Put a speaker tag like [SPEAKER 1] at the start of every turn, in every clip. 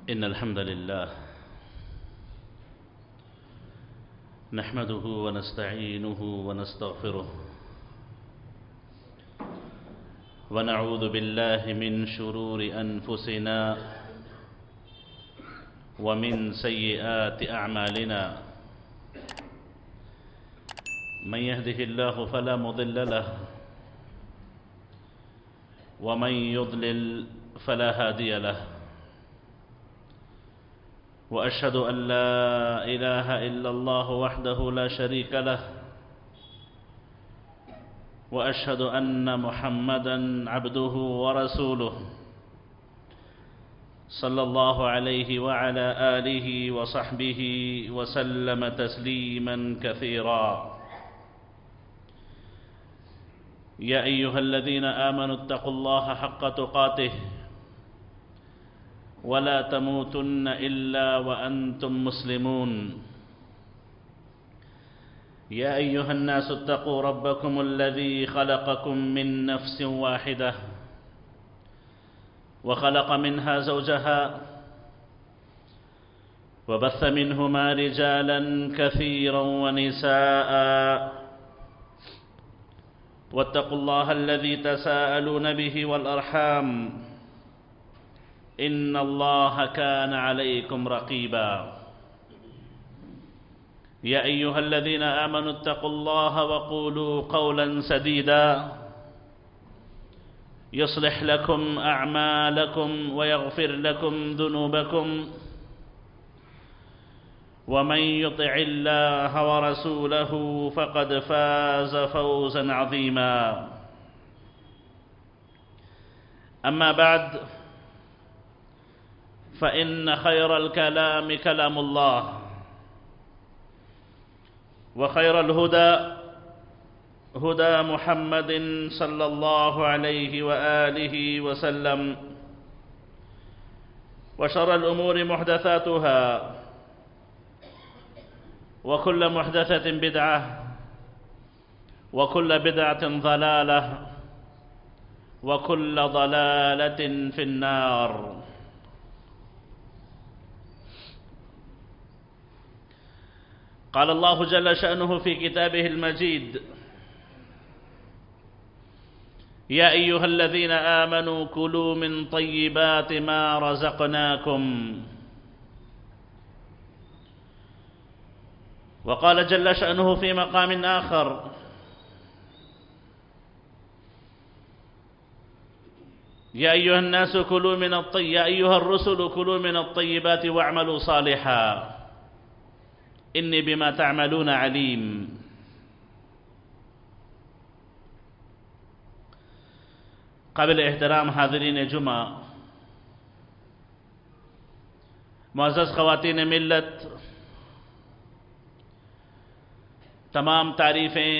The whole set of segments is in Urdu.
[SPEAKER 1] إن الحمد لله نحمده ونستعينه ونستغفره ونعوذ بالله من شرور أنفسنا ومن سيئات أعمالنا من يهده الله فلا مضل له ومن يضلل فلا هادي له وأشهد أن لا إله إلا الله وحده لا شريك له وأشهد أن محمدًا عبده ورسوله صلى الله عليه وعلى آله وصحبه وسلم تسليمًا كثيرا يا أيها الذين آمنوا اتقوا الله حق تقاته ولا تموتن إلا وأنتم مسلمون يا أيها الناس اتقوا ربكم الذي خلقكم من نفس واحدة وخلق منها زوجها وبث منهما رجالا كثيرا ونساء واتقوا الله الذي تساءلون به والأرحام إن الله كان عليكم رقيبا يا أيها الذين آمنوا اتقوا الله وقولوا قولا سديدا يصلح لكم أعمالكم ويغفر لكم ذنوبكم ومن يطع الله ورسوله فقد فاز فوزا عظيما أما بعد فإن خير الكلام كلام الله وخير الهدى هدى محمد صلى الله عليه وآله وسلم وشر الأمور محدثاتها وكل محدثة بدعة وكل بدعة ضلالة وكل ضلالة في النار. قال الله جل شأنه في كتابه المجيد يا أيها الذين آمنوا كلوا من طيبات ما رزقناكم وقال جل شأنه في مقام آخر يا أيها الناس كلوا من يا أيها الرسل كلوا من الطيبات واعملوا صالحا إني بما تعملون عليم. قابل احترام حاضرین جمعہ، معزز خواتین ملت، تمام تعریفیں،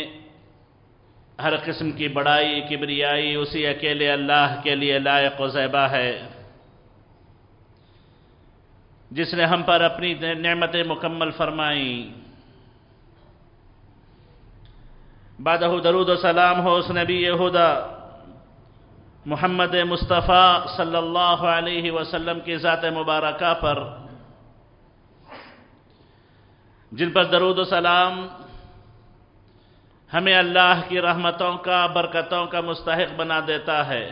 [SPEAKER 1] ہر قسم کی بڑائی کبریائی اسی اکیلے اللہ کے لیے لائق و زیبا ہے جس نے ہم پر اپنی نعمتیں مکمل فرمائیں. بعدہ درود و سلام ہو اس نبی خدا محمد مصطفیٰ صلی اللہ علیہ وسلم کی ذات مبارکہ پر، جن پر درود و سلام ہمیں اللہ کی رحمتوں کا، برکتوں کا مستحق بنا دیتا ہے.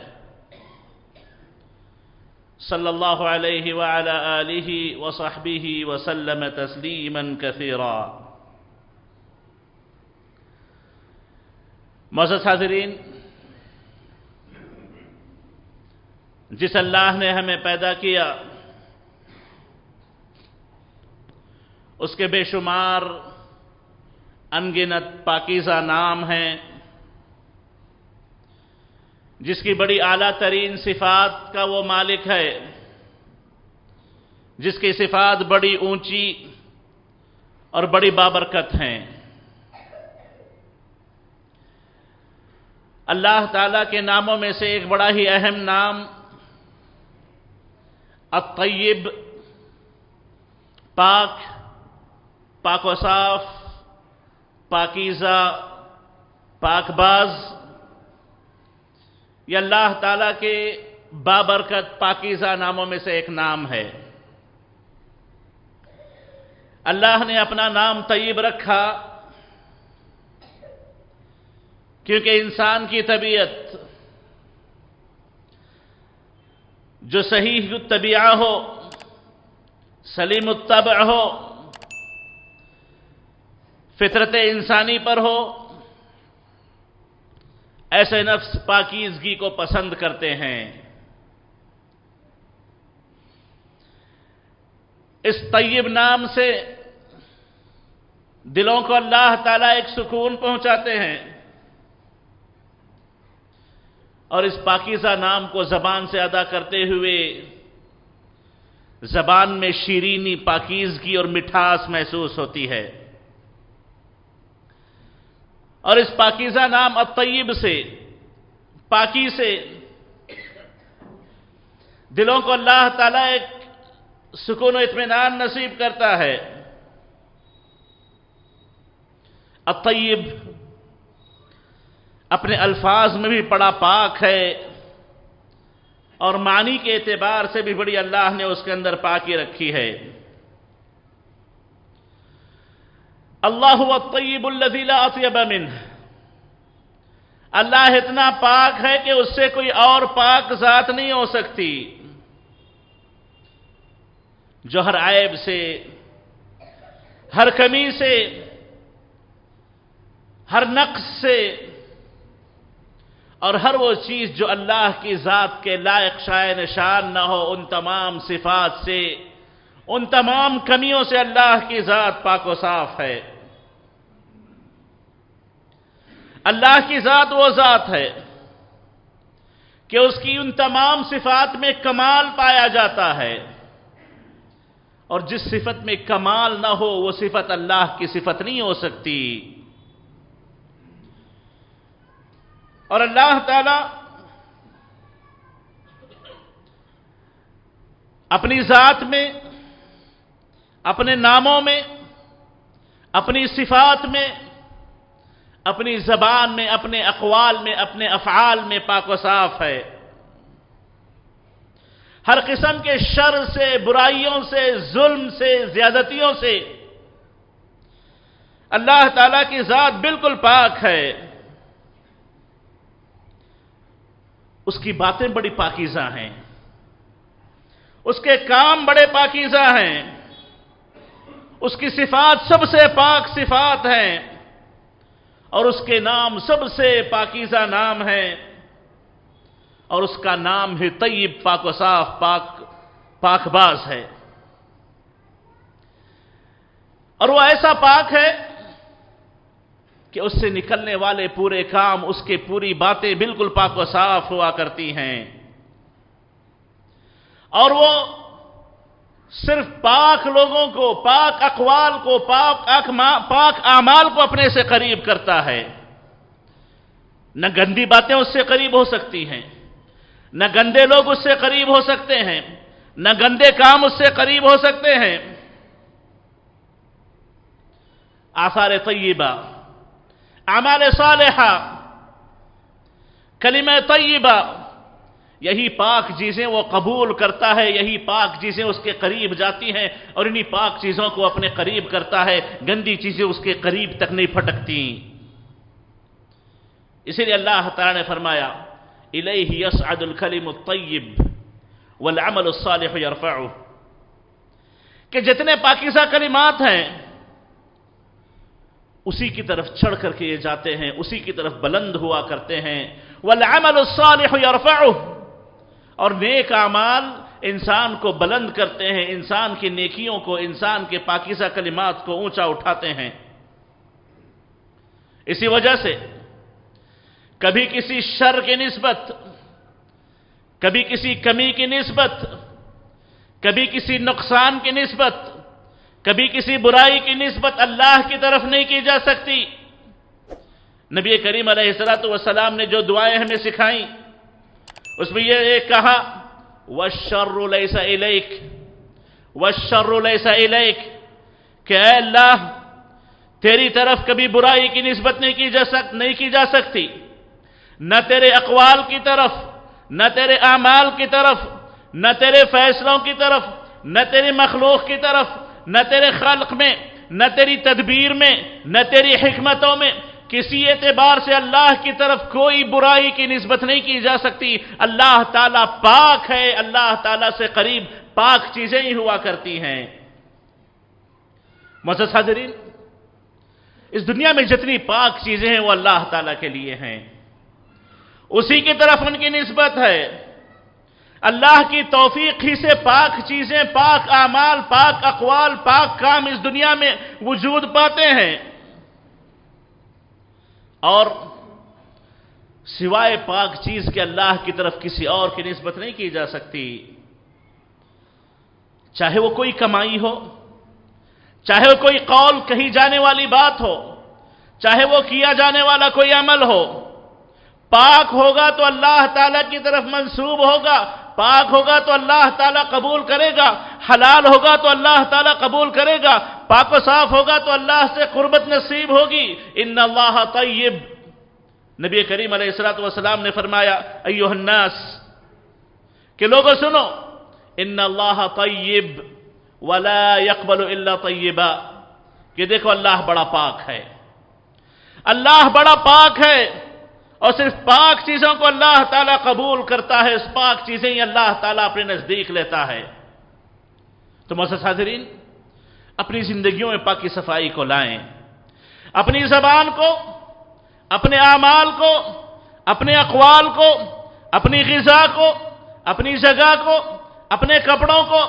[SPEAKER 1] صلی اللہ علیہ وعلی آلہ وصحبہ وسلم تسلیما کثیرا. معزز حاضرین، جس اللہ نے ہمیں پیدا کیا اس کے بے شمار انگنت پاکیزہ نام ہیں، جس کی بڑی اعلیٰ ترین صفات کا وہ مالک ہے، جس کی صفات بڑی اونچی اور بڑی بابرکت ہیں. اللہ تعالیٰ کے ناموں میں سے ایک بڑا ہی اہم نام الطیب، پاک و صاف، پاکیزہ، پاک باز، یہ اللہ تعالیٰ کے بابرکت پاکیزہ ناموں میں سے ایک نام ہے. اللہ نے اپنا نام طیب رکھا کیونکہ انسان کی طبیعت جو صحیح الطبیعہ ہو، سلیم الطبع ہو، فطرت انسانی پر ہو، ایسے نفس پاکیزگی کو پسند کرتے ہیں۔ اس طیب نام سے دلوں کو اللہ تعالیٰ ایک سکون پہنچاتے ہیں، اور اس پاکیزہ نام کو زبان سے ادا کرتے ہوئے زبان میں شیرینی، پاکیزگی اور مٹھاس محسوس ہوتی ہے۔ اور اس پاکیزہ نام الطیب سے، پاکی سے دلوں کو اللہ تعالیٰ ایک سکون و اطمینان نصیب کرتا ہے۔ الطیب اپنے الفاظ میں بھی بڑا پاک ہے، اور معنی کے اعتبار سے بھی بڑی اللہ نے اس کے اندر پاکی رکھی ہے۔ اللہ هو الطیب الذی لا اطیب منہ، اللہ اتنا پاک ہے کہ اس سے کوئی اور پاک ذات نہیں ہو سکتی، جو ہر عیب سے، ہر کمی سے، ہر نقص سے، اور ہر وہ چیز جو اللہ کی ذات کے لائق شائع نشان نہ ہو، ان تمام صفات سے، ان تمام کمیوں سے اللہ کی ذات پاک و صاف ہے۔ اللہ کی ذات وہ ذات ہے کہ اس کی ان تمام صفات میں کمال پایا جاتا ہے، اور جس صفت میں کمال نہ ہو وہ صفت اللہ کی صفت نہیں ہو سکتی۔ اور اللہ تعالی اپنی ذات میں، اپنے ناموں میں، اپنی صفات میں، اپنی زبان میں، اپنے اقوال میں، اپنے افعال میں پاک و صاف ہے۔ ہر قسم کے شر سے، برائیوں سے، ظلم سے، زیادتیوں سے اللہ تعالیٰ کی ذات بالکل پاک ہے۔ اس کی باتیں بڑی پاکیزہ ہیں، اس کے کام بڑے پاکیزہ ہیں، اس کی صفات سب سے پاک صفات ہیں، اور اس کے نام سب سے پاکیزہ نام ہیں، اور اس کا نام ہی طیب، پاک و صاف، پاک باز ہے۔ اور وہ ایسا پاک ہے کہ اس سے نکلنے والے پورے کام، اس کے پوری باتیں بالکل پاک و صاف ہوا کرتی ہیں، اور وہ صرف پاک لوگوں کو، پاک اقوال کو، پاک اعمال کو اپنے سے قریب کرتا ہے۔ نہ گندی باتیں اس سے قریب ہو سکتی ہیں، نہ گندے لوگ اس سے قریب ہو سکتے ہیں، نہ گندے کام اس سے قریب ہو سکتے ہیں۔ آثار طیبہ، اعمال صالحہ، کلمہ طیبہ، یہی پاک چیزیں وہ قبول کرتا ہے، یہی پاک چیزیں اس کے قریب جاتی ہیں، اور انہی پاک چیزوں کو اپنے قریب کرتا ہے۔ گندی چیزیں اس کے قریب تک نہیں پھٹکتی۔ اسی لیے اللہ تعالیٰ نے فرمایا الیہ یصعد الکلم الطیب والعمل الصالح یرفعہ، کہ جتنے پاکیزہ کلمات ہیں اسی کی طرف چڑھ کر کے یہ جاتے ہیں، اسی کی طرف بلند ہوا کرتے ہیں۔ والعمل الصالح یرفعہ، اور نیک اعمال انسان کو بلند کرتے ہیں، انسان کی نیکیوں کو، انسان کے پاکیزہ کلمات کو اونچا اٹھاتے ہیں۔ اسی وجہ سے کبھی کسی شر کی نسبت، کبھی کسی کمی کی نسبت، کبھی کسی نقصان کی نسبت، کبھی کسی برائی کی نسبت اللہ کی طرف نہیں کی جا سکتی۔ نبی کریم علیہ السلام نے جو دعائیں ہمیں سکھائیں اس میں یہ ایک کہا وَالشَّرُّ لَيْسَ إِلَيْكَ وَالشَّرُّ لَيْسَ إِلَيْكَ، کہ اے اللہ تیری طرف کبھی برائی کی نسبت نہیں کی جا سکتی، نہ تیرے اقوال کی طرف، نہ تیرے اعمال کی طرف، نہ تیرے فیصلوں کی طرف، نہ تیری مخلوق کی طرف، نہ تیرے خلق میں، نہ تیری تدبیر میں، نہ تیری حکمتوں میں کسی اعتبار سے اللہ کی طرف کوئی برائی کی نسبت نہیں کی جا سکتی۔ اللہ تعالیٰ پاک ہے، اللہ تعالیٰ سے قریب پاک چیزیں ہی ہوا کرتی ہیں۔ معزز حاضرین، اس دنیا میں جتنی پاک چیزیں ہیں وہ اللہ تعالیٰ کے لیے ہیں، اسی کی طرف ان کی نسبت ہے۔ اللہ کی توفیق ہی سے پاک چیزیں، پاک اعمال، پاک اقوال، پاک کام اس دنیا میں وجود پاتے ہیں، اور سوائے پاک چیز کے اللہ کی طرف کسی اور کی نسبت نہیں کی جا سکتی، چاہے وہ کوئی کمائی ہو، چاہے وہ کوئی قول کہی جانے والی بات ہو، چاہے وہ کیا جانے والا کوئی عمل ہو، پاک ہوگا تو اللہ تعالیٰ کی طرف منسوب ہوگا، پاک ہوگا تو اللہ تعالیٰ قبول کرے گا، حلال ہوگا تو اللہ تعالیٰ قبول کرے گا، پاک و صاف ہوگا تو اللہ سے قربت نصیب ہوگی۔ ان اللہ طیب، نبی کریم علیہ السلام نے فرمایا ایھا الناس کہ لوگوں سنو، ان اللہ طیب ولا يقبل الا طیبا، کہ دیکھو اللہ بڑا پاک ہے، اللہ بڑا پاک ہے، اور صرف پاک چیزوں کو اللہ تعالیٰ قبول کرتا ہے، اس پاک چیزیں ہی اللہ تعالیٰ اپنے نزدیک لیتا ہے۔ تو معزز حاضرین، اپنی زندگیوں میں پاکی صفائی کو لائیں، اپنی زبان کو، اپنے اعمال کو، اپنے اقوال کو، اپنی غذا کو، اپنی جگہ کو، اپنے کپڑوں کو،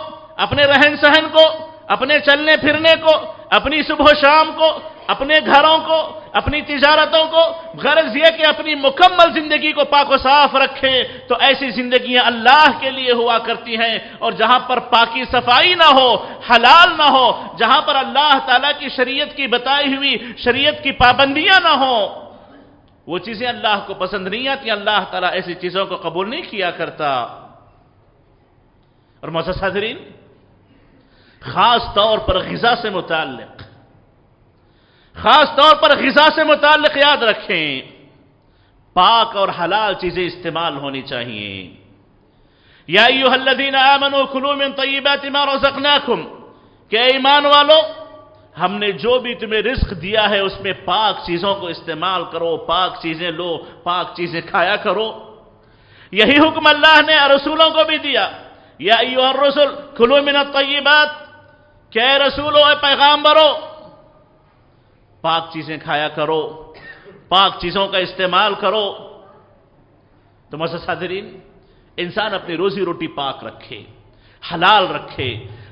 [SPEAKER 1] اپنے رہن سہن کو، اپنے چلنے پھرنے کو، اپنی صبح و شام کو، اپنے گھروں کو، اپنی تجارتوں کو، غرض یہ کہ اپنی مکمل زندگی کو پاک و صاف رکھیں، تو ایسی زندگیاں اللہ کے لیے ہوا کرتی ہیں۔ اور جہاں پر پاکی صفائی نہ ہو، حلال نہ ہو، جہاں پر اللہ تعالیٰ کی شریعت کی بتائی ہوئی شریعت کی پابندیاں نہ ہوں، وہ چیزیں اللہ کو پسند نہیں آتی، اللہ تعالیٰ ایسی چیزوں کو قبول نہیں کیا کرتا۔ اور معزز حاضرین، خاص طور پر غذا سے متعلق یاد رکھیں، پاک اور حلال چیزیں استعمال ہونی چاہیے۔ یا ایھا الذین آمنوا کلوا من طیبات ما رزقناکم، کہ ایمان والو، ہم نے جو بھی تمہیں رزق دیا ہے اس میں پاک چیزوں کو استعمال کرو، پاک چیزیں لو، پاک چیزیں کھایا کرو۔ یہی حکم اللہ نے رسولوں کو بھی دیا، یا ایھا الرسل کلوا من الطیبات، کہ اے رسولو، اے پیغامبرو، پاک چیزیں کھایا کرو، پاک چیزوں کا استعمال کرو۔ تو معزز حاضرین، انسان اپنی روزی روٹی پاک رکھے، حلال رکھے،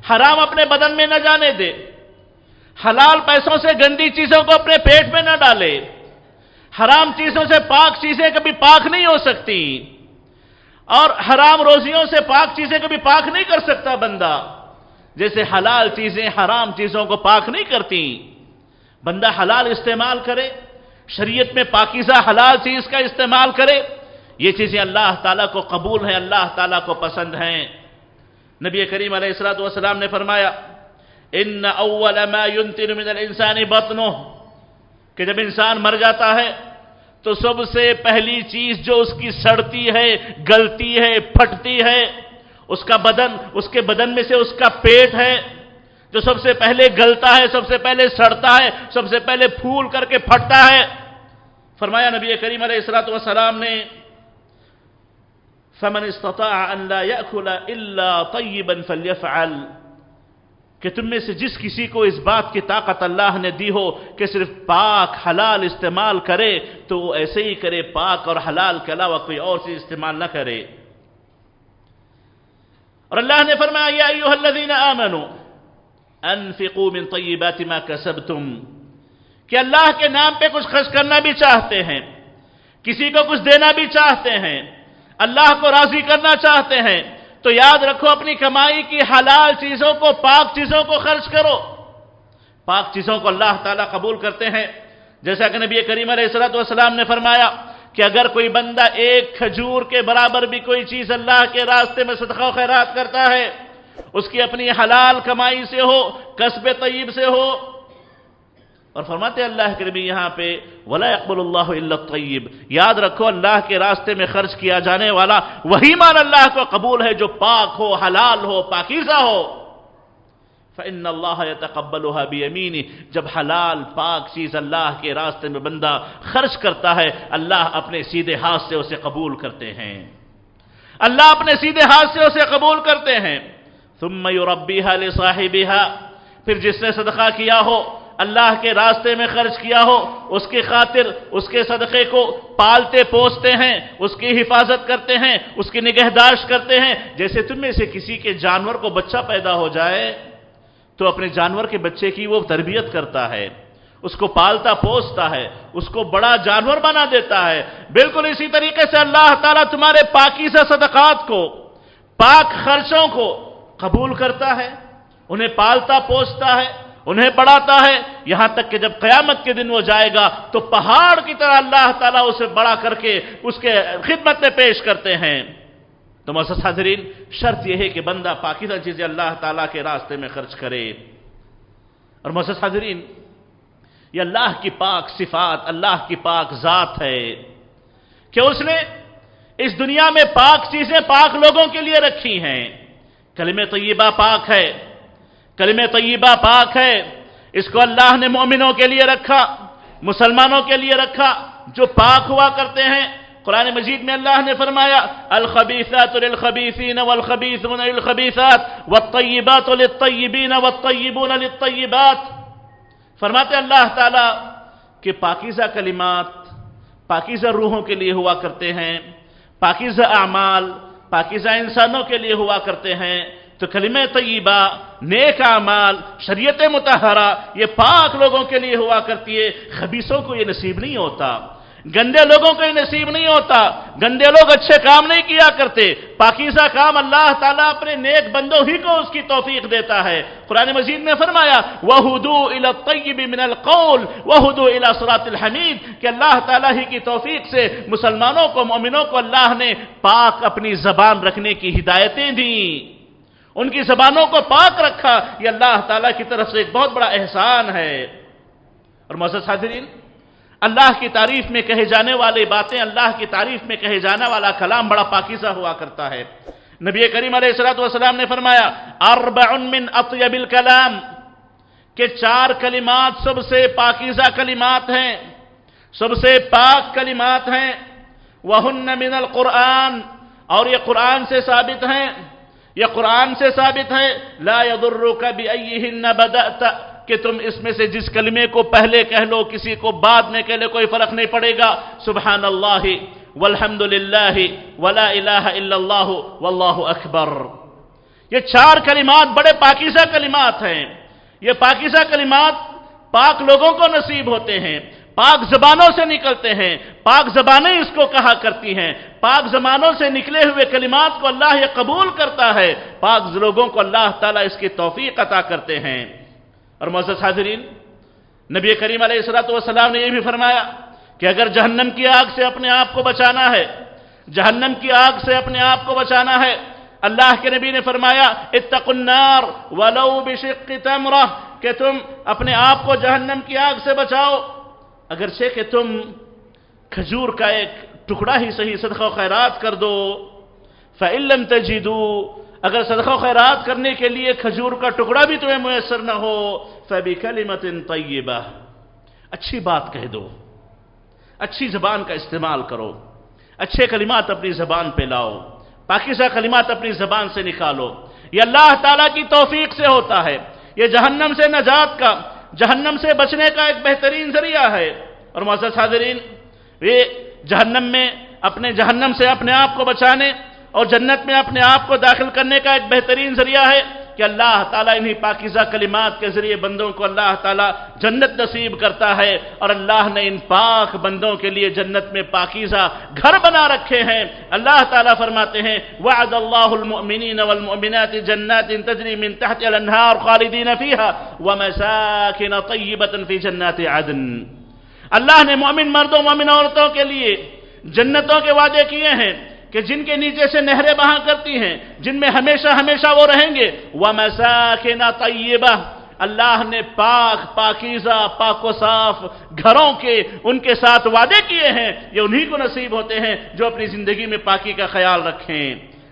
[SPEAKER 1] حرام اپنے بدن میں نہ جانے دے، حلال پیسوں سے گندی چیزوں کو اپنے پیٹ میں نہ ڈالے، حرام چیزوں سے پاک چیزیں کبھی پاک نہیں ہو سکتی، اور حرام روزیوں سے پاک چیزیں کبھی پاک نہیں کر سکتا بندہ، جیسے حلال چیزیں حرام چیزوں کو پاک نہیں کرتی۔ بندہ حلال استعمال کرے، شریعت میں پاکیزہ حلال چیز کا استعمال کرے، یہ چیزیں اللہ تعالیٰ کو قبول ہیں، اللہ تعالیٰ کو پسند ہیں۔ نبی کریم علیہ السلام نے فرمایا ان اول ما ينتن من الانسان بطنه، کہ جب انسان مر جاتا ہے تو سب سے پہلی چیز جو اس کی سڑتی ہے، گلتی ہے، پھٹتی ہے، اس کا بدن، اس کے بدن میں سے اس کا پیٹ ہے جو سب سے پہلے گلتا ہے، سب سے پہلے سڑتا ہے، سب سے پہلے پھول کر کے پھٹتا ہے۔ فرمایا نبی کریم علیہ السلام نے فَمَنِ اسْتَطَاعَ أَنْ لَا يَأْكُلَ إِلَّا طَيِّبًا فَلْيَفْعَلْ، کہ تم میں سے جس کسی کو اس بات کی طاقت اللہ نے دی ہو کہ صرف پاک حلال استعمال کرے تو وہ ایسے ہی کرے، پاک اور حلال کے علاوہ کوئی اور چیز استعمال نہ کرے۔ اور اللہ نے فرمایا یا ایھا الذین آمنوا انفقوا من طیبات ما کسبتم، کہ اللہ کے نام پہ کچھ خرچ کرنا بھی چاہتے ہیں، کسی کو کچھ دینا بھی چاہتے ہیں، اللہ کو راضی کرنا چاہتے ہیں، تو یاد رکھو اپنی کمائی کی حلال چیزوں کو، پاک چیزوں کو خرچ کرو۔ پاک چیزوں کو اللہ تعالیٰ قبول کرتے ہیں، جیسا کہ نبی کریم علیہ السلام نے فرمایا کہ اگر کوئی بندہ ایک کھجور کے برابر بھی کوئی چیز اللہ کے راستے میں صدقہ و خیرات کرتا ہے، اس کی اپنی حلال کمائی سے ہو، کسب طیب سے ہو، اور فرماتے ہیں اللہ کے نبی یہاں پہ وَلَا يَقْبَلُ اللَّهُ إِلَّا الطَّيِّبَ، یاد رکھو اللہ کے راستے میں خرچ کیا جانے والا وہی مال اللہ کو قبول ہے جو پاک ہو، حلال ہو، پاکیزہ ہو۔ فَإِنَّ اللَّهَ يَتَقَبَّلُهَا بِيَمِينِهِ، جب حلال پاک چیز اللہ کے راستے میں بندہ خرچ کرتا ہے، اللہ اپنے سیدھے ہاتھ سے اسے قبول کرتے ہیں، اللہ اپنے سیدھے ہاتھ سے اسے قبول کرتے ہیں۔ ثُمَّ يُرَبِّيهَا لِصَاحِبِهَا، پھر جس نے صدقہ کیا ہو، اللہ کے راستے میں خرچ کیا ہو، اس کی خاطر اس کے صدقے کو پالتے پوستے ہیں، اس کی حفاظت کرتے ہیں، اس کی نگہداشت کرتے ہیں۔ جیسے تم میں سے کسی کے جانور کو بچہ پیدا ہو جائے تو اپنے جانور کے بچے کی وہ تربیت کرتا ہے، اس کو پالتا پوستا ہے، اس کو بڑا جانور بنا دیتا ہے۔ بالکل اسی طریقے سے اللہ تعالیٰ تمہارے پاکیزہ صدقات کو، پاک خرچوں کو قبول کرتا ہے، انہیں پالتا پوستا ہے، انہیں بڑھاتا ہے، یہاں تک کہ جب قیامت کے دن وہ جائے گا تو پہاڑ کی طرح اللہ تعالیٰ اسے بڑا کر کے اس کے خدمت میں پیش کرتے ہیں۔ تو معزز حاضرین، شرط یہ ہے کہ بندہ پاکیزہ چیزیں اللہ تعالیٰ کے راستے میں خرچ کرے۔ اور معزز حاضرین، یہ اللہ کی پاک صفات، اللہ کی پاک ذات ہے کہ اس نے اس دنیا میں پاک چیزیں پاک لوگوں کے لیے رکھی ہیں۔ کلمہ طیبہ پاک ہے، کلمہ طیبہ پاک ہے، اس کو اللہ نے مومنوں کے لیے رکھا، مسلمانوں کے لیے رکھا جو پاک ہوا کرتے ہیں۔ قرآن مجید میں اللہ نے فرمایا الخبیثات للخبیثین والخبیثون للخبیثات والطیبات للطیبین والطیبون للطیبات۔ فرماتے اللہ تعالیٰ کہ پاکیزہ کلمات پاکیزہ روحوں کے لیے ہوا کرتے ہیں، پاکیزہ اعمال پاکیزہ انسانوں کے لیے ہوا کرتے ہیں۔ تو کلمہ طیبہ، نیک اعمال، شریعت مطہرہ یہ پاک لوگوں کے لیے ہوا کرتی ہے، خبیثوں کو یہ نصیب نہیں ہوتا، گندے لوگوں کو یہ نصیب نہیں ہوتا، گندے لوگ اچھے کام نہیں کیا کرتے۔ پاکیزہ کام اللہ تعالیٰ اپنے نیک بندوں ہی کو اس کی توفیق دیتا ہے۔ قرآن مجید میں فرمایا وَهُدُوا إِلَى الطَّيِّبِ مِنَ الْقَوْلِ وَهُدُوا إِلَى صِرَاطِ الْحَمِيدِ، کہ اللہ تعالیٰ ہی کی توفیق سے مسلمانوں کو، مومنوں کو اللہ نے پاک اپنی زبان رکھنے کی ہدایتیں دیں، ان کی زبانوں کو پاک رکھا۔ یہ اللہ تعالیٰ کی طرف سے ایک بہت بڑا احسان ہے۔ اور معزز حاضرین، اللہ کی تعریف میں کہے جانے والی باتیں، اللہ کی تعریف میں کہے جانے والا کلام بڑا پاکیزہ ہوا کرتا ہے۔ نبی کریم علیہ السلام نے فرمایا اربع من اطیب الکلام، کہ 4 کلمات سب سے پاکیزہ کلمات ہیں، سب سے پاک کلمات ہیں۔ وہن من القرآن، اور یہ قرآن سے ثابت ہیں، یہ قرآن سے ثابت ہے۔ لا يضرك بأيهن بدأت، کہ تم اس میں سے جس کلمے کو پہلے کہہ لو، کسی کو بعد میں کہہ لے، کوئی فرق نہیں پڑے گا۔ سبحان اللہ والحمد للہ ولا الہ الا اللہ واللہ اکبر۔ یہ 4 کلمات بڑے پاکیزہ کلمات ہیں۔ یہ پاکیزہ کلمات پاک لوگوں کو نصیب ہوتے ہیں، پاک زبانوں سے نکلتے ہیں، پاک زبانیں اس کو کہا کرتی ہیں۔ پاک زبانوں سے نکلے ہوئے کلمات کو اللہ یہ قبول کرتا ہے، پاک لوگوں کو اللہ تعالیٰ اس کی توفیق عطا کرتے ہیں۔ اور معزز حاضرین، نبی کریم علیہ السلام نے یہ بھی فرمایا کہ اگر جہنم کی آگ سے اپنے آپ کو بچانا ہے، جہنم کی آگ سے اپنے آپ کو بچانا ہے، اللہ کے نبی نے فرمایا اتقوا النار ولو بشق تمرہ، کہ تم اپنے آپ کو جہنم کی آگ سے بچاؤ، اگرچہ کہ تم کھجور کا ایک ٹکڑا ہی صحیح صدقہ و خیرات کر دو۔ فَإِن لَّمْ تَجِدُوا، اگر صدقہ و خیرات کرنے کے لیے کھجور کا ٹکڑا بھی تمہیں میسر نہ ہو، فَبِكَلِمَةٍ طَيِّبَةٍ، اچھی بات کہہ دو، اچھی زبان کا استعمال کرو، اچھے کلمات اپنی زبان پہ لاؤ، پاکیزہ کلمات اپنی زبان سے نکالو۔ یہ اللہ تعالیٰ کی توفیق سے ہوتا ہے، یہ جہنم سے نجات کا، جہنم سے بچنے کا ایک بہترین ذریعہ ہے۔ اور معزز حاضرین، یہ جہنم سے اپنے آپ کو بچانے اور جنت میں اپنے آپ کو داخل کرنے کا ایک بہترین ذریعہ ہے کہ اللہ تعالیٰ انہی پاکیزہ کلمات کے ذریعے بندوں کو اللہ تعالیٰ جنت نصیب کرتا ہے۔ اور اللہ نے ان پاک بندوں کے لیے جنت میں پاکیزہ گھر بنا رکھے ہیں۔ اللہ تعالیٰ فرماتے ہیں وعد اللہ المؤمنین والمؤمنات جنات تجری من تحتها الانہار خالدین فیہا ومساکن طیبۃ فی جنات عدن، اللہ نے مومن مردوں مومن عورتوں کے لیے جنتوں کے وعدے کیے ہیں کہ جن کے نیچے سے نہریں بہا کرتی ہیں، جن میں ہمیشہ ہمیشہ وہ رہیں گے۔ وَمَسَاكِنَ طَيِّبَةٍ، اللہ نے پاکیزہ پاک و صاف گھروں کے ان کے ساتھ وعدے کیے ہیں، یہ انہی کو نصیب ہوتے ہیں جو اپنی زندگی میں پاکی کا خیال رکھیں۔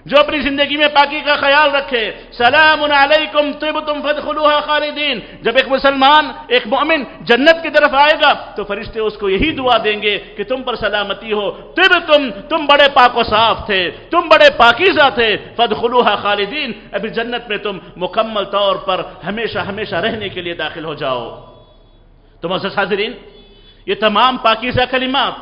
[SPEAKER 1] جو اپنی زندگی میں پاکی کا خیال رکھے، سلام علیکم طبتم فادخلوها خالدین، جب ایک مسلمان، ایک مومن جنت کی طرف آئے گا تو فرشتے اس کو یہی دعا دیں گے کہ تم پر سلامتی ہو، طبتم، تم بڑے پاک و صاف تھے، تم بڑے پاکیزہ تھے، فادخلوها خالدین، ابھی جنت میں تم مکمل طور پر ہمیشہ ہمیشہ رہنے کے لیے داخل ہو جاؤ۔ تو معزز حاضرین، یہ تمام پاکیزہ کلمات،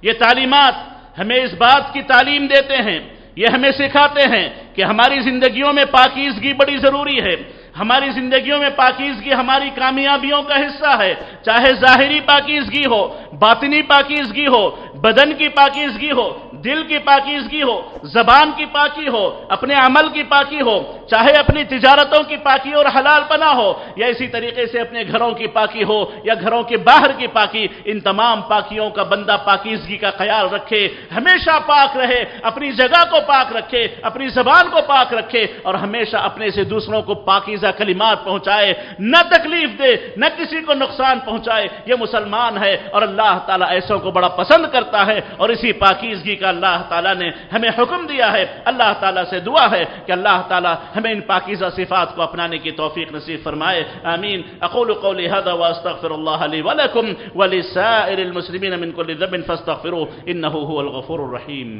[SPEAKER 1] یہ تعلیمات ہمیں اس بات کی تعلیم دیتے ہیں، یہ ہمیں سکھاتے ہیں کہ ہماری زندگیوں میں پاکیزگی بڑی ضروری ہے۔ ہماری زندگیوں میں پاکیزگی ہماری کامیابیوں کا حصہ ہے، چاہے ظاہری پاکیزگی ہو، باطنی پاکیزگی ہو، بدن کی پاکیزگی ہو، دل کی پاکیزگی ہو، زبان کی پاکی ہو، اپنے عمل کی پاکی ہو، چاہے اپنی تجارتوں کی پاکی اور حلال پنا ہو، یا اسی طریقے سے اپنے گھروں کی پاکی ہو یا گھروں کے باہر کی پاکی، ان تمام پاکیوں کا بندہ پاکیزگی کا خیال رکھے، ہمیشہ پاک رہے، اپنی جگہ کو پاک رکھے، اپنی زبان کو پاک رکھے، اور ہمیشہ اپنے سے دوسروں کو پاکیزہ کلمات پہنچائے، نہ تکلیف دے، نہ کسی کو نقصان پہنچائے، یہ مسلمان ہے، اور اللہ تعالیٰ ایسوں کو بڑا پسند کرتا ہے، اور اسی پاکیزگی کا اللہ تعالیٰ نے ہمیں حکم دیا ہے۔ اللہ تعالیٰ سے دعا ہے کہ اللہ تعالیٰ ہمیں ان پاکیزہ صفات کو اپنانے کی توفیق نصیب فرمائے، آمین۔ اقول قولی هذا واستغفر الله لي ولكم ولسائر المسلمين من كل ذنب فاستغفروه انه هو الغفور الرحيم۔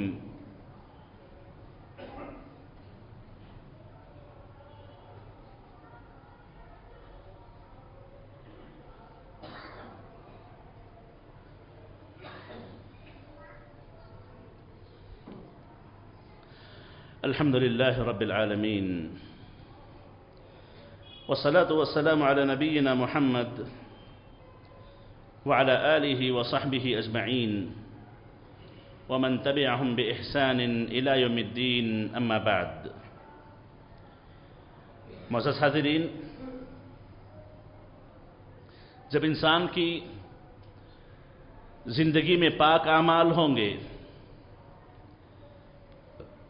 [SPEAKER 1] الحمد لله رب العالمين، والصلاة والسلام على نبينا محمد وعلى آله وصحبه أجمعين ومن تبعهم بإحسان إلى يوم الدين، أما بعد۔ معزز حاضرین، جب انسان کی زندگی میں پاک اعمال ہوں گے،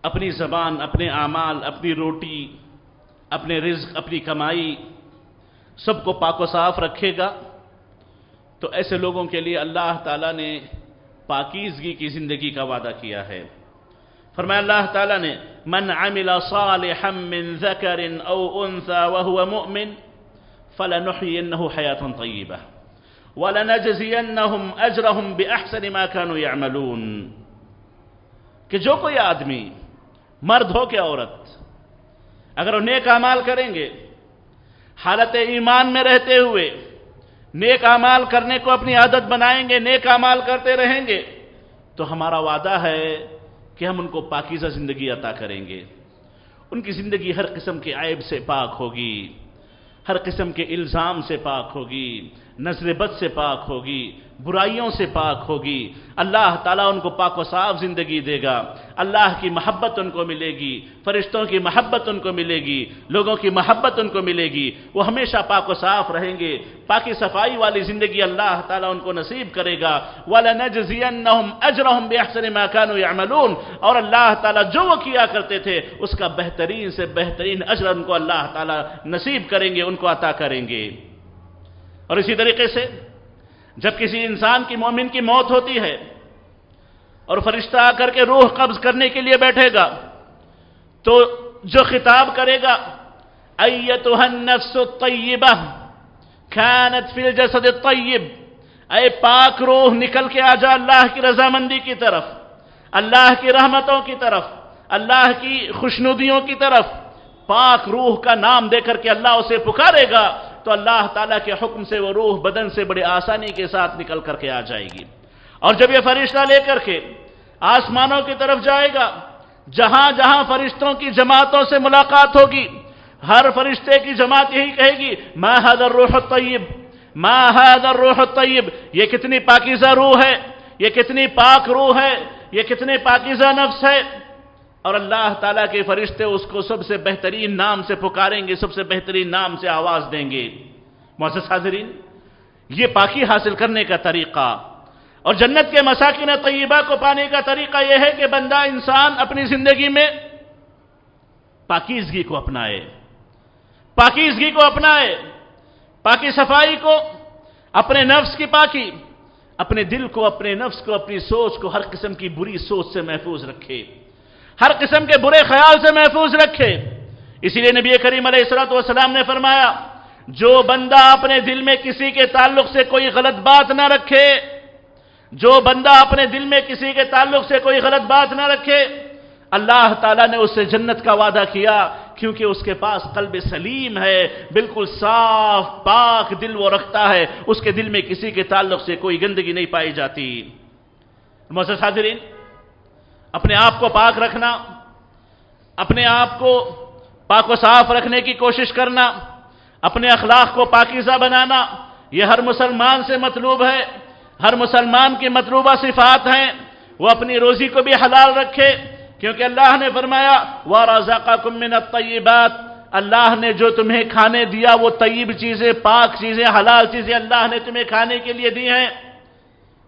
[SPEAKER 1] اپنی زبان، اپنے اعمال، اپنی روٹی، اپنے رزق، اپنی کمائی، سب کو پاک و صاف رکھے گا، تو ایسے لوگوں کے لیے اللہ تعالیٰ نے پاکیزگی کی زندگی کا وعدہ کیا ہے۔ فرمایا اللہ تعالیٰ نے، من عمل صالحا من ذکر او انثى وهو مؤمن فلنحيينه حیاة طیبہ ولنجزینهم اجرهم باحسن ما كانوا يعملون، کہ جو کوئی آدمی، مرد ہو کہ عورت، اگر وہ نیک اعمال کریں گے، حالت ایمان میں رہتے ہوئے نیک اعمال کرنے کو اپنی عادت بنائیں گے، نیک اعمال کرتے رہیں گے، تو ہمارا وعدہ ہے کہ ہم ان کو پاکیزہ زندگی عطا کریں گے۔ ان کی زندگی ہر قسم کے عیب سے پاک ہوگی، ہر قسم کے الزام سے پاک ہوگی، نظر بد سے پاک ہوگی، برائیوں سے پاک ہوگی۔ اللہ تعالیٰ ان کو پاک و صاف زندگی دے گا، اللہ کی محبت ان کو ملے گی، فرشتوں کی محبت ان کو ملے گی، لوگوں کی محبت ان کو ملے گی، وہ ہمیشہ پاک و صاف رہیں گے، پاکی صفائی والی زندگی اللہ تعالیٰ ان کو نصیب کرے گا۔ وَلَنَجْزِيَنَّهُمْ أَجْرَهُمْ بِأَحْسَنِ مَا كَانُوا يَعْمَلُونَ، اور اللہ تعالیٰ جو وہ کیا کرتے تھے اس کا بہترین سے بہترین اجر ان کو اللہ تعالیٰ نصیب کریں گے، ان کو عطا کریں گے۔ اور اسی طریقے سے جب کسی انسان کی، مومن کی موت ہوتی ہے اور فرشتہ آ کر کے روح قبض کرنے کے لیے بیٹھے گا، تو جو خطاب کرے گا، ایتھا النفس الطیبہ کانت فی الجسد الطیب، اے پاک روح نکل کے آ جا اللہ کی رضامندی کی طرف، اللہ کی رحمتوں کی طرف، اللہ کی خوشنودیوں کی طرف۔ پاک روح کا نام دے کر کے اللہ اسے پکارے گا تو اللہ تعالیٰ کے حکم سے وہ روح بدن سے بڑی آسانی کے ساتھ نکل کر کے آ جائے گی۔ اور جب یہ فرشتہ لے کر کے آسمانوں کی طرف جائے گا، جہاں جہاں فرشتوں کی جماعتوں سے ملاقات ہوگی، ہر فرشتے کی جماعت یہی کہے گی، ما ھذا الروح الطیب، ما ھذا الروح الطیب، یہ کتنی پاکیزہ روح ہے، یہ کتنی پاک روح ہے، یہ کتنے پاکیزہ نفس ہے۔ اور اللہ تعالیٰ کے فرشتے اس کو سب سے بہترین نام سے پکاریں گے، سب سے بہترین نام سے آواز دیں گے۔ معزز حاضرین، یہ پاکی حاصل کرنے کا طریقہ اور جنت کے مساکن طیبہ کو پانے کا طریقہ یہ ہے کہ بندہ، انسان اپنی زندگی میں پاکیزگی کو اپنائے، پاکیزگی کو اپنائے، پاکی صفائی کو، اپنے نفس کی پاکی، اپنے دل کو، اپنے نفس کو، اپنی سوچ کو ہر قسم کی بری سوچ سے محفوظ رکھے، ہر قسم کے برے خیال سے محفوظ رکھے۔ اسی لیے نبی کریم علیہ الصلوۃ والسلام نے فرمایا، جو بندہ اپنے دل میں کسی کے تعلق سے کوئی غلط بات نہ رکھے، جو بندہ اپنے دل میں کسی کے تعلق سے کوئی غلط بات نہ رکھے، اللہ تعالیٰ نے اس سے جنت کا وعدہ کیا، کیونکہ اس کے پاس قلب سلیم ہے، بالکل صاف پاک دل وہ رکھتا ہے، اس کے دل میں کسی کے تعلق سے کوئی گندگی نہیں پائی جاتی۔ معزز حاضرین، اپنے آپ کو پاک رکھنا، اپنے آپ کو پاک و صاف رکھنے کی کوشش کرنا، اپنے اخلاق کو پاکیزہ بنانا، یہ ہر مسلمان سے مطلوب ہے، ہر مسلمان کی مطلوبہ صفات ہیں۔ وہ اپنی روزی کو بھی حلال رکھے، کیونکہ اللہ نے فرمایا وَرَزَقَكُم مِّنَ الطَّيِّبَاتِ، اللہ نے جو تمہیں کھانے دیا وہ طیب چیزیں، پاک چیزیں، حلال چیزیں اللہ نے تمہیں کھانے کے لیے دی ہیں۔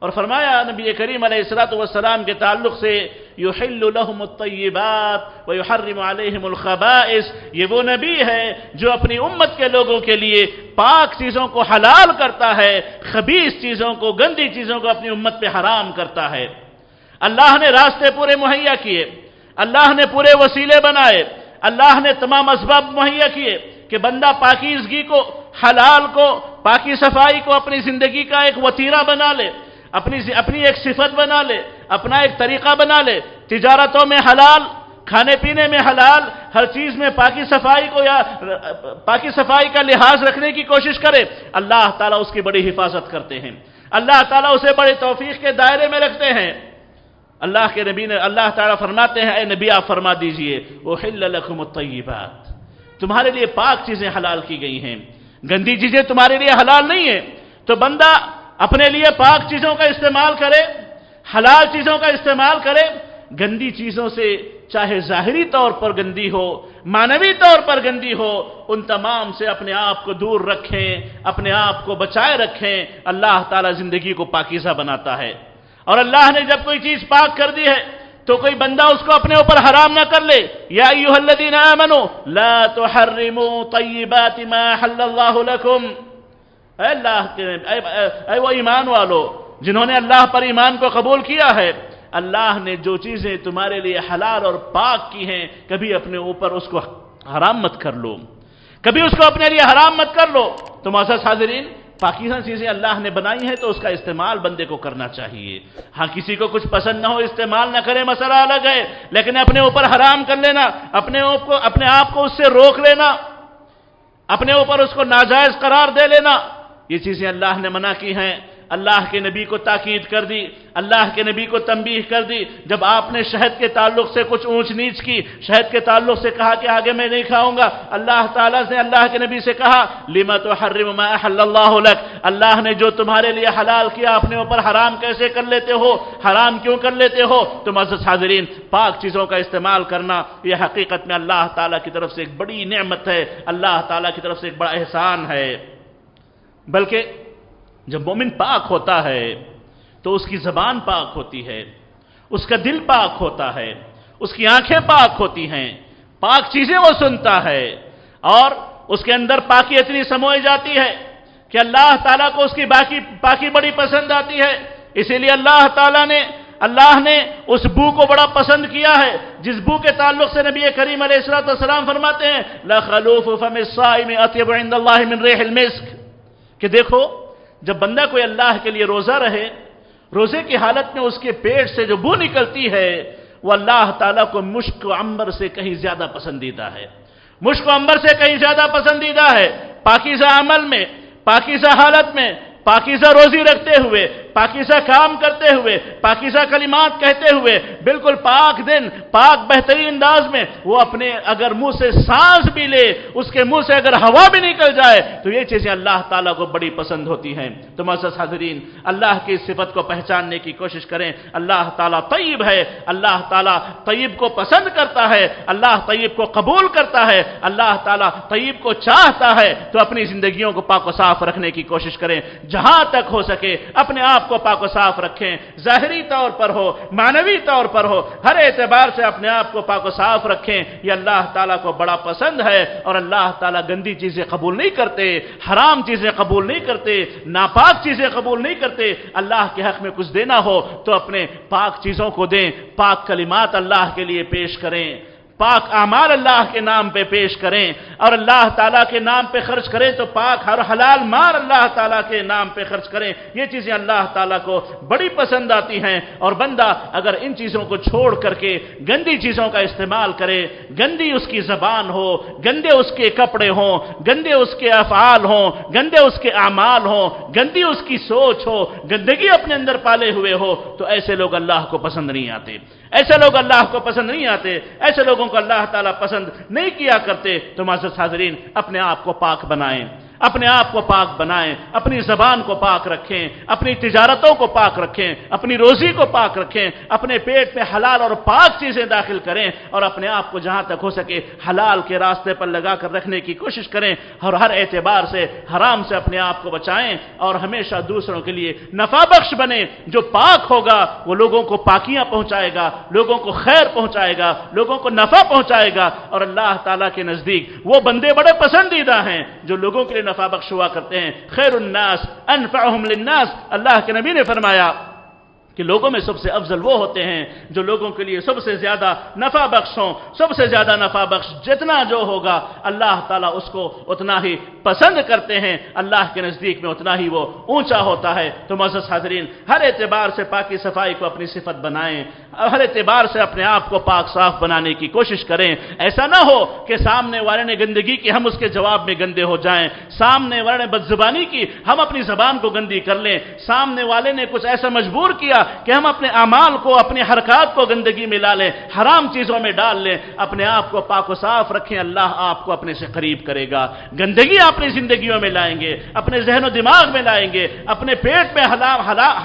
[SPEAKER 1] اور فرمایا نبی کریم علیہ الصلوۃ والسلام کے تعلق سے یحل لهم الطیبات ویحرم علیہم الخبائث، یہ وہ نبی ہے جو اپنی امت کے لوگوں کے لیے پاک چیزوں کو حلال کرتا ہے، خبیث چیزوں کو، گندی چیزوں کو اپنی امت پہ حرام کرتا ہے۔ اللہ نے راستے پورے مہیا کیے، اللہ نے پورے وسیلے بنائے، اللہ نے تمام اسباب مہیا کیے کہ بندہ پاکیزگی کو، حلال کو، پاکی صفائی کو اپنی زندگی کا ایک وتیرہ بنا لے، اپنی ایک صفت بنا لے، اپنا ایک طریقہ بنا لے، تجارتوں میں حلال، کھانے پینے میں حلال، ہر چیز میں پاکی صفائی کو یا پاکی صفائی کا لحاظ رکھنے کی کوشش کرے، اللہ تعالیٰ اس کی بڑی حفاظت کرتے ہیں، اللہ تعالیٰ اسے بڑے توفیق کے دائرے میں رکھتے ہیں۔ اللہ کے نبی نے، اللہ تعالیٰ فرماتے ہیں، اے نبی آپ فرما دیجئے احل لکم الطیبات، تمہارے لیے پاک چیزیں حلال کی گئی ہیں، گندی چیزیں تمہارے لیے حلال نہیں ہیں۔ تو بندہ اپنے لیے پاک چیزوں کا استعمال کرے، حلال چیزوں کا استعمال کرے، گندی چیزوں سے چاہے ظاہری طور پر گندی ہو، معنوی طور پر گندی ہو، ان تمام سے اپنے آپ کو دور رکھیں، اپنے آپ کو بچائے رکھیں۔ اللہ تعالیٰ زندگی کو پاکیزہ بناتا ہے، اور اللہ نے جب کوئی چیز پاک کر دی ہے تو کوئی بندہ اس کو اپنے اوپر حرام نہ کر لے۔ یا ایھا الذین آمنوا لا تحرموا طیبات ما حل اللہ لکم، اے اللہ کے اے وہ ایمان والو جنہوں نے اللہ پر ایمان کو قبول کیا ہے، اللہ نے جو چیزیں تمہارے لیے حلال اور پاک کی ہیں کبھی اپنے اوپر اس کو حرام مت کر لو، کبھی اس کو اپنے لیے حرام مت کر لو۔ تو معزز حاضرین، پاکیزہ چیزیں اللہ نے بنائی ہیں تو اس کا استعمال بندے کو کرنا چاہیے۔ ہاں کسی کو کچھ پسند نہ ہو استعمال نہ کرے، مسئلہ الگ ہے، لیکن اپنے اوپر حرام کر لینا، اپنے آپ کو اس سے روک لینا، اپنے اوپر اس کو ناجائز قرار دے لینا، یہ چیزیں اللہ نے منع کی ہیں۔ اللہ کے نبی کو تاکید کر دی، اللہ کے نبی کو تنبیہ کر دی، جب آپ نے شہد کے تعلق سے کچھ اونچ نیچ کی، شہد کے تعلق سے کہا کہ آگے میں نہیں کھاؤں گا، اللہ تعالیٰ نے اللہ کے نبی سے کہا لِمَ تُحَرِّمُ مَا أَحَلَّ اللَّهُ لَكَ، اللہ نے جو تمہارے لیے حلال کیا اپنے اوپر حرام کیسے کر لیتے ہو، حرام کیوں کر لیتے ہو؟ تو معزز حاضرین، پاک چیزوں کا استعمال کرنا یہ حقیقت میں اللہ تعالیٰ کی طرف سے ایک بڑی نعمت ہے، اللہ تعالیٰ کی طرف سے ایک بڑا احسان ہے۔ بلکہ جب مومن پاک ہوتا ہے تو اس کی زبان پاک ہوتی ہے، اس کا دل پاک ہوتا ہے، اس کی آنکھیں پاک ہوتی ہیں، پاک چیزیں وہ سنتا ہے، اور اس کے اندر پاکی اتنی سموئی جاتی ہے کہ اللہ تعالیٰ کو اس کی پاکی بڑی پسند آتی ہے۔ اسی لیے اللہ نے اس بو کو بڑا پسند کیا ہے، جس بو کے تعلق سے نبی کریم علیہ السلام فرماتے ہیں لَخَلُوفُ فَمِ الصَّائِمِ أَطْيَبُ عِندَ اللَّهِ مِنْ رِيحِ الْمِسْكِ، کہ دیکھو جب بندہ کوئی اللہ کے لیے روزہ رہے، روزے کی حالت میں اس کے پیٹ سے جو بو نکلتی ہے وہ اللہ تعالیٰ کو مشک و عنبر سے کہیں زیادہ پسندیدہ ہے، مشک و عنبر سے کہیں زیادہ پسندیدہ ہے۔ پاکیزہ عمل میں، پاکیزہ حالت میں، پاکیزہ روزی رکھتے ہوئے، پاکیزہ کام کرتے ہوئے، پاکیزہ کلمات کہتے ہوئے، بالکل پاک دن، پاک بہترین انداز میں وہ اپنے اگر منہ سے سانس بھی لے، اس کے منہ سے اگر ہوا بھی نکل جائے تو یہ چیزیں اللہ تعالیٰ کو بڑی پسند ہوتی ہیں۔ تو معزز حاضرین، اللہ کی صفت کو پہچاننے کی کوشش کریں۔ اللہ تعالیٰ طیب ہے، اللہ تعالیٰ طیب کو پسند کرتا ہے، اللہ طیب کو قبول کرتا ہے، اللہ تعالیٰ طیب کو چاہتا ہے۔ تو اپنی زندگیوں کو پاک و صاف رکھنے کی کوشش کریں، جہاں تک ہو سکے اپنے آپ آپ کو پاک و صاف رکھیں، ظاہری طور پر ہو، معنوی طور پر ہو، ہر اعتبار سے اپنے آپ کو پاک و صاف رکھیں۔ یہ اللہ تعالیٰ کو بڑا پسند ہے، اور اللہ تعالیٰ گندی چیزیں قبول نہیں کرتے، حرام چیزیں قبول نہیں کرتے، ناپاک چیزیں قبول نہیں کرتے۔ اللہ کے حق میں کچھ دینا ہو تو اپنے پاک چیزوں کو دیں، پاک کلمات اللہ کے لیے پیش کریں، پاک اعمال اللہ کے نام پہ پیش کریں، اور اللہ تعالیٰ کے نام پہ خرچ کریں تو پاک ہر حلال مال اللہ تعالیٰ کے نام پہ خرچ کریں۔ یہ چیزیں اللہ تعالیٰ کو بڑی پسند آتی ہیں، اور بندہ اگر ان چیزوں کو چھوڑ کر کے گندی چیزوں کا استعمال کرے، گندی اس کی زبان ہو، گندے اس کے کپڑے ہوں، گندے اس کے افعال ہوں، گندے اس کے اعمال ہوں، گندی اس کی سوچ ہو، گندگی اپنے اندر پالے ہوئے ہو، تو ایسے لوگ اللہ کو پسند نہیں آتے، ایسے لوگ اللہ کو پسند نہیں آتے، ایسے لوگوں کو اللہ تعالیٰ پسند نہیں کیا کرتے۔ تو معزز حاضرین، اپنے آپ کو پاک بنائیں، اپنے آپ کو پاک بنائیں، اپنی زبان کو پاک رکھیں، اپنی تجارتوں کو پاک رکھیں، اپنی روزی کو پاک رکھیں، اپنے پیٹ میں حلال اور پاک چیزیں داخل کریں، اور اپنے آپ کو جہاں تک ہو سکے حلال کے راستے پر لگا کر رکھنے کی کوشش کریں، اور ہر اعتبار سے حرام سے اپنے آپ کو بچائیں، اور ہمیشہ دوسروں کے لیے نفع بخش بنیں۔ جو پاک ہوگا وہ لوگوں کو پاکیاں پہنچائے گا، لوگوں کو خیر پہنچائے گا، لوگوں کو نفع پہنچائے گا، اور اللہ تعالیٰ کے نزدیک وہ بندے بڑے پسندیدہ ہیں جو لوگوں کے لیے نفع بخش ہوا کرتے ہیں۔ خیر الناس انفعهم للناس، اللہ کے نبی نے فرمایا کہ لوگوں میں سب سے افضل وہ ہوتے ہیں جو لوگوں کے لیے سب سے زیادہ نفع بخش ہوں، سب سے زیادہ نفع بخش جتنا جو ہوگا اللہ تعالیٰ اس کو اتنا ہی پسند کرتے ہیں، اللہ کے نزدیک میں اتنا ہی وہ اونچا ہوتا ہے۔ تو معزز حاضرین، ہر اعتبار سے پاکی صفائی کو اپنی صفت بنائیں، ہر اعتبار سے اپنے آپ کو پاک صاف بنانے کی کوشش کریں۔ ایسا نہ ہو کہ سامنے والے نے گندگی کی ہم اس کے جواب میں گندے ہو جائیں، سامنے والے نے بدزبانی کی ہم اپنی زبان کو گندی کر لیں، سامنے والے نے کچھ ایسا مجبور کیا کہ ہم اپنے اعمال کو، اپنی حرکات کو گندگی میں لا لیں، حرام چیزوں میں ڈال لیں۔ اپنے آپ کو پاک و صاف رکھیں، اللہ آپ کو اپنے سے قریب کرے گا۔ گندگی اپنی زندگیوں میں لائیں گے، اپنے ذہن و دماغ میں لائیں گے، اپنے پیٹ میں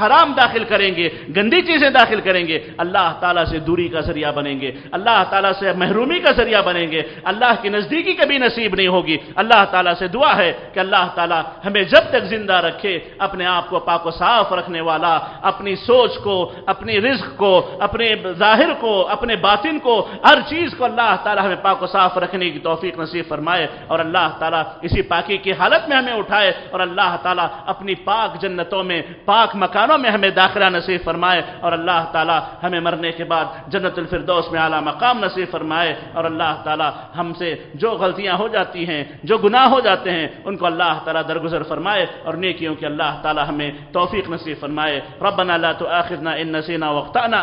[SPEAKER 1] حرام داخل کریں گے، گندی چیزیں داخل کریں گے، اللہ تعالیٰ سے دوری کا ذریعہ بنیں گے، اللہ تعالیٰ سے محرومی کا ذریعہ بنیں گے، اللہ کی نزدیکی کبھی نصیب نہیں ہوگی۔ اللہ تعالیٰ سے دعا ہے کہ اللہ تعالیٰ ہمیں جب تک زندہ رکھے اپنے آپ کو پاک و صاف رکھنے والا، اپنی سوچ کو، اپنی رزق کو، اپنے ظاہر کو، اپنے باطن کو، ہر چیز کو اللہ تعالیٰ ہمیں پاک و صاف رکھنے کی توفیق نصیب فرمائے، اور اللہ تعالیٰ اسی پاکی کی حالت میں ہمیں اٹھائے، اور اللہ تعالیٰ اپنی پاک جنتوں میں، پاک مکانوں میں ہمیں داخلہ نصیب فرمائے، اور اللہ تعالیٰ ہمیں مرنے کے بعد جنت الفردوس میں اعلیٰ مقام نصیب فرمائے، اور اللہ تعالیٰ ہم سے جو غلطیاں ہو جاتی ہیں، جو گناہ ہو جاتے ہیں، ان کو اللہ تعالیٰ درگزر فرمائے، اور نیکیوں کے اللہ تعالیٰ ہمیں توفیق نصیب فرمائے۔ ربنا لا تؤاخذنا إن نسينا واخطأنا،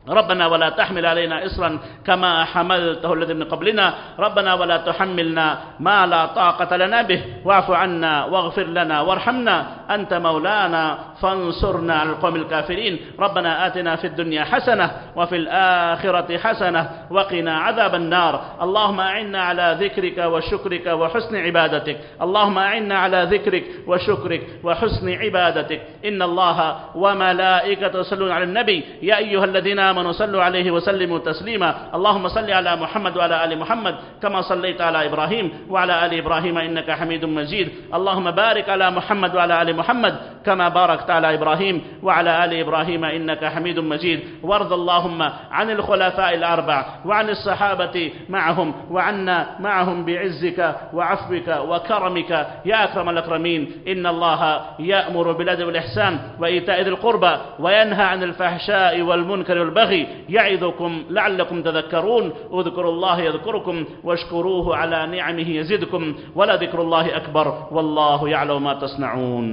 [SPEAKER 1] ربنا ولا تحمل علينا إصرا كما حملته الذين من قبلنا، ربنا ولا تحملنا ما لا طاقة لنا به، واعف عنا واغفر لنا وارحمنا، أنت مولانا فانصرنا على القوم الكافرين. ربنا آتنا في الدنيا حسنة وفي الآخرة حسنة وقنا عذاب النار. اللهم أعنا على ذكرك وشكرك وحسن عبادتك، اللهم أعنا على ذكرك وشكرك وحسن عبادتك. إن الله وملائكته يصلون على النبي يا أيها الذين آمنوا صلوا عليه وسلموا تسليما. اللهم صل على محمد وعلى آل محمد كما صليت على إبراهيم وعلى آل إبراهيم إنك حميد مجيد. اللهم بارك على محمد وعلى آل محمد كما باركت على إبراهيم وعلى آل إبراهيم إنك حميد مجيد. وارض اللهم عن الخلفاء الأربع وعن الصحابة معهم وعنا معهم بعزك وعفوك وكرمك يا أكرم الأكرمين. إن الله يأمر بالعدل والإحسان وإيتاء ذي القربى وينهى عن الفحشاء والمنكر والبغي يعظكم لعلكم تذكرون. اذكروا الله يذكركم واشكروه على نعمه يزدكم ولذكر الله أكبر والله يعلم ما تصنعون.